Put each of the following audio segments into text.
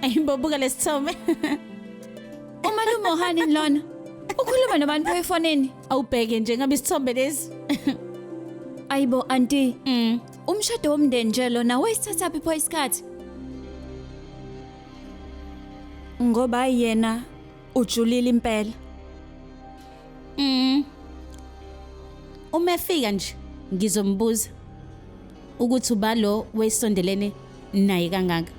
Ayibobuka lesithombe. Umalume uhani lona? Ukhuluma nabantu efonini? Awubheke nje ngabe isithombe lesi. Ayibo auntie. Umshado womndeni nje lona wayisithatha phi pho isikhathi? Ngoba yena ujulile impela. Uma efika nje ngizombuza ukuthi uba lo wesondelene naye kangaka.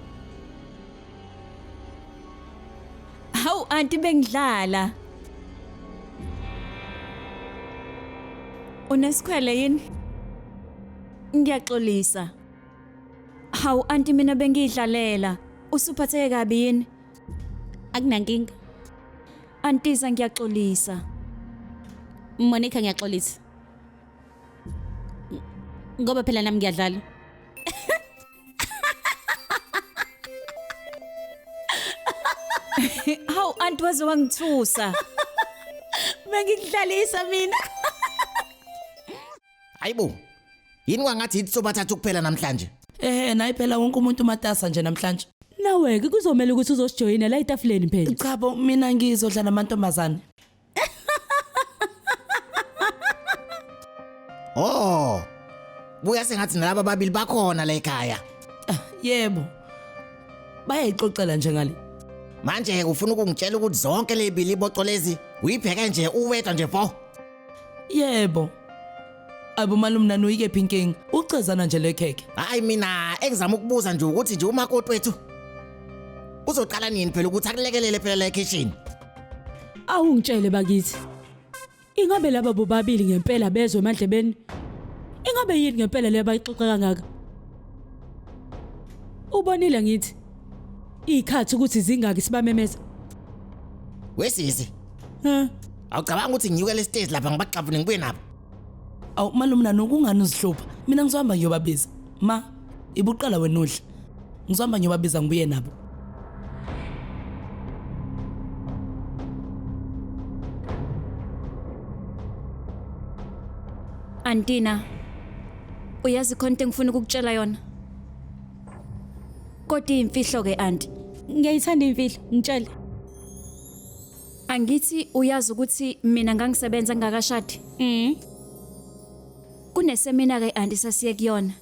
Hawu auntie bengidlala. Unesikhwele yini? Ngiyaxolisa. Hawu auntie mina bengidlalela. Usuphatheke kabi yini? Akunankinga. Auntie ngiyaxolisa. Monica ngiyaxolisa. Ngoba phela nami ngiyadlala. Hawu auntie waze wangithusa. Bengikudlalisa mina. Hayibo. Yini kwangathi ithi sobathatha kuphela namhlanje? Nayi phela wonke umuntu matasa nje namhlanje. Nawe ke kuzomela ukuthi uzosijoyina la etafuleni phela. Cha bo mina ngizodla namantombazane. Oh. Buya sengathi nalabo babili bakhona la ekhaya. Yebo. Bayayixoxela nje ngale. Manje ufuna ukungitshela ukuthi zonke lebili iboco lezi uyibheka nje uwedwa nje pho? Yebo. Abo malume nani uyike inkingi ucezana nje lekheke. Hayi mina engizama ukubuza nje ukuthi nje umakoti wethu uzoqala nini phela ukuthi akulekelele phela la kitchen. Awungitshele bakithi. Ingabe laba bobabili ngempela bezwe emadlebeni? Ingabe yini ngempela le bayixoxa kangaka? Ubonile ngithi ikhathi ukuthi zingaki sibamemeza. Wesisi. Ha? Awucabanga ukuthi nginyuke le stage lapha ngibaxavune ngibuye nabo? Awu malume nani ukungani uzihlupha. Mina ngizohamba ngiyobabiza. Ma, ibuqala wena udla. Ngizohamba ngiyobabiza ngibuye nabo. Antina. Uyazi konke engifuna ukukutshela yona. Kodwa imfihlo ke auntie. Ngiyayithanda imfihlo, ngitshele. Angithi uyazi ukuthi mina ngangisebenza ngakashadi. Kunesemina ke auntie sasiye kuyona.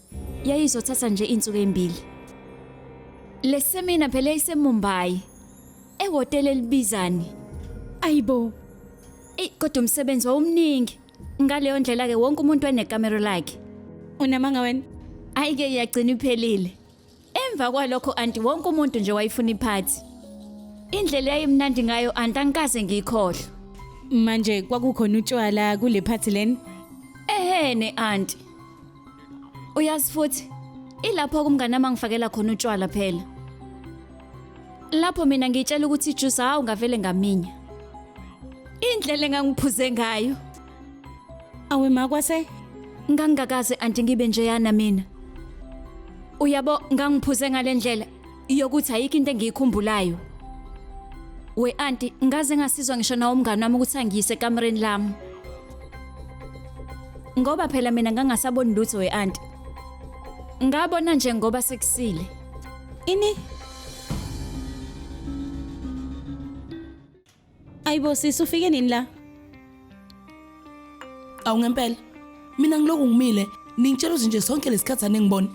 Yayizothatha nje insuku ezimbili. Le semina phela iseMumbai. Ehotela elibizani. Ayibo. Kodwa umsebenzi wawumningi. Ngaleyo ndlela ke wonke umuntu wanekamera lakhe. Unamanga wena? Ayike iyagcina iphelile. Emva kwalokho auntie wonke umuntu nje wayifuna iphathi. Indlela yayimnandi ngayo auntie angikaze ngikhohle. Manje kwakukhona utshwala kule party leni? Ne auntie. Uyazi futhi ilapho kumngane mangifakela khona utshwala phela. Lapho mina ngitshela ukuthi ijuice ungavele ngaminya. Indlela engangiphuze ngayo. Awe makwase Ngangakaze auntie ngibe nje yana mina. Uyabo ngangiphuze ngalendlela yokuthi ayikho into engiyikhumbulayo. We auntie ngaze ngasizwa ngisho na umngane wami ukuthi angiyise ekamereni lami. Ngoba phela mina ngangasaboni lutho we auntie. Ngabona nje ngoba sekusile. ini? Ayibo sisi ufike nini la? Awu ngempela. Mina ngiloku ngimile ningitshela nje sonke lesikhathi anengiboni.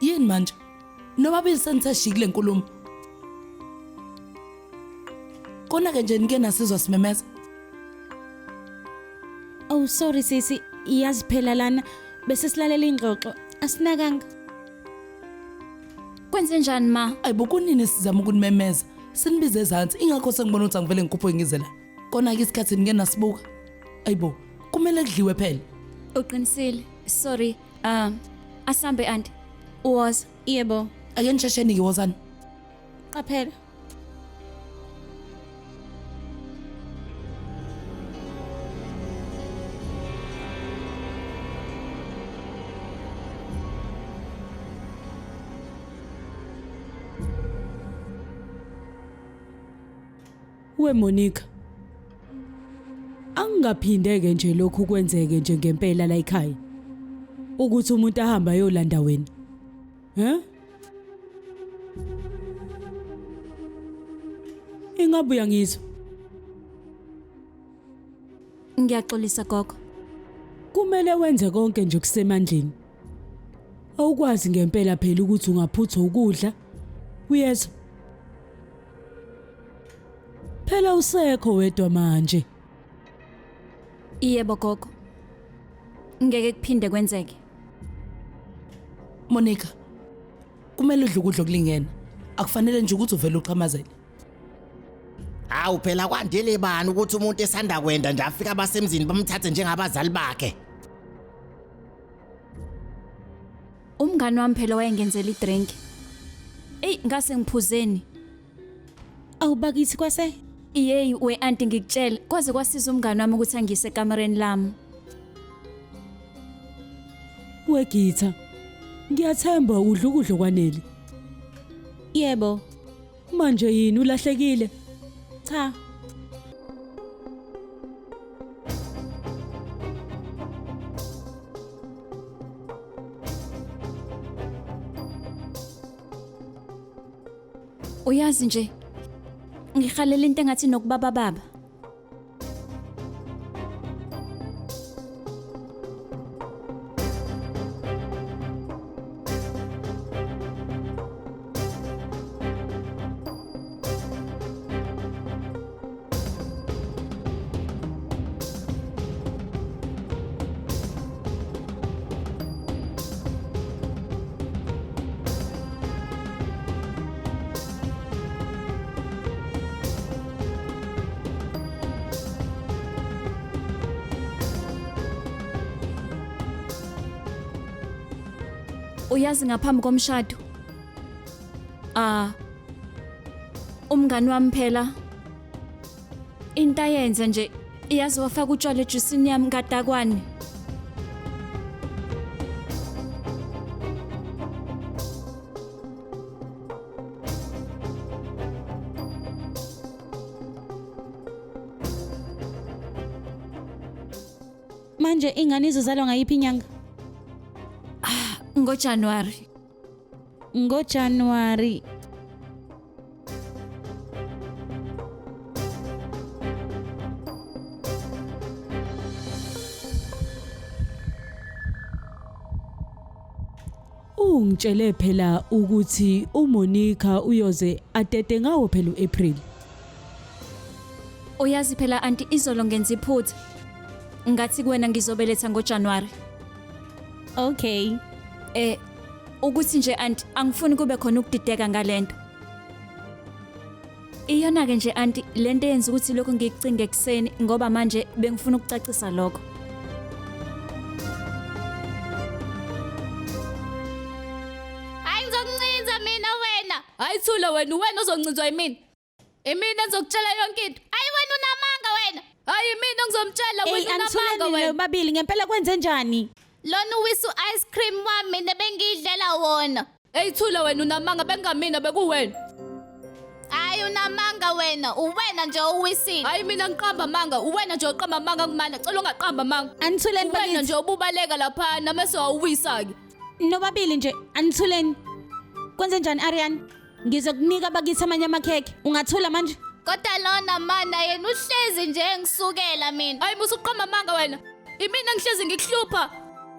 Yini manje? Nobabili senithashikile enkulumo. Kona ke nje nike nasizwa simemeza. Oh sorry sisi, iyazi phela lana bese silalela ingxoxo. Asinakanga. Kwenze njani ma? Ayibo kunini sizama ukunimemeza. Sinibize ezantsi ingakho sengibona ukuthi angivele ngikhuphe ngize la. Kona ke isikhathi nike nasibuka. Ayibo kumele kudliwe phela. Uqinisile. Sorry. Asambe auntie. Was Yebo, Ake nishesheni ke wozani. qaphela. We Monica. Angaphindeke nje lokhu kwenzeke nje ngempela la ekhaya. Ukuthi umuntu ahamba yolanda wena. Ingabe uyangizwa? Ngiyaxolisa gogo. Kumele wenze konke nje kusemandleni. Awukwazi ngempela phela ukuthi ungaphutha ukudla. Uyezwa? Phela usekho wedwa manje. Yebo gogo. Ngeke kuphinde kwenzeke. Monica, kumele udle ukudla okulingena. Akufanele nje ukuthi uvele uqhamazele. Hawu phela kwandile bani ukuthi umuntu esanda kwenda nje afika abasemzini bamthathe njengabazali bakhe. Umngani wami phela wayengenzela idrink. Ngase ngiphuzeni. Awubakithi kwase? Yey we auntie ngikutshela kwaze kwasiza umngani wami ukuthi angise ekamereni lami. Wegitha. Ngiyathemba udla ukudla kwanele. Yebo. Manje yini ulahlekile? Cha. Uyazi nje ngikhalela into engathi nokubaba baba. Uyazi ngaphambi komshado. Umngani wami phela into ayenze nje iyazi wafaka utshwala ejusini yami kaDakwane. Manje ingane izozalwa ngayiphi inyanga? NgoJanuary. NgoJanuary. Ungitshele phela ukuthi uMonica uyoze atete ngawo phela uApril. Uyazi phela auntie izolo ngenza iphutha. Ngathi kuwena ngizobeletha ngoJanuary. Okay. Ukuthi nje auntie angifuni kube khona ukudideka ngalento. Iyona ke nje auntie lento yenza ukuthi lokho ngikucinge ekseni ngoba manje bengifuna ukucacisa lokho. Ayizoncinza mina wena. Ayithula wena ozoncinzwa yimina. Imina ezokutshela yonke into. Ayi wena unamanga wena. Hayi mina ngizomtshela wena unamanga wena. Babili ngempela kwenze njani? Lona uwisu ice cream wami mina bengidlela wona. Eyithula wena unamanga bengamina bekuwena. Hayi unamanga wena, uwena nje owisile. Hayi mina ngiqamba manga, uwena nje oqamba manga kumana, cela ungaqamba manga. Anithuleni Wena bakithi. nje ububaleka lapha namase wawisa ke. Nobabili nje anithuleni. Kwenze njani Ariane? Ngizokunika bakithi amanye amakheke. Ungathula manje? Kodwa lona mana yena uhlezi nje ngisukela mina. Hayi musu uqamba manga wena. Imina ngihlezi ngikuhlupha.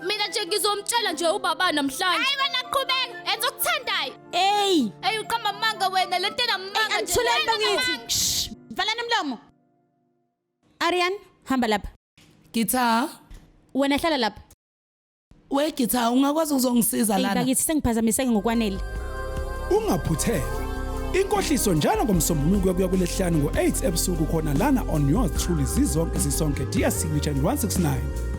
Mina nje ngizomtshela nje ubaba namhlanje. Hayi wena qhubeka, enza ukuthandayo. Hey! Hey uqamba manga wena lentena manga nje. Anithuleni bakithi. Shh! Valani umlomo. Ariane, hamba lapha. Githa, Wena hlala lapha. we Githa ungakwazi ukuzongisiza Hey lana. bakithi sengiphazamiseke ngokwanele. Ungaphuthela. Inkohliso njalo ngomsombuluko kuya kulesihlanu ngo8 ebusuku khona lana on yours truly zizonke isonke dear signature 169.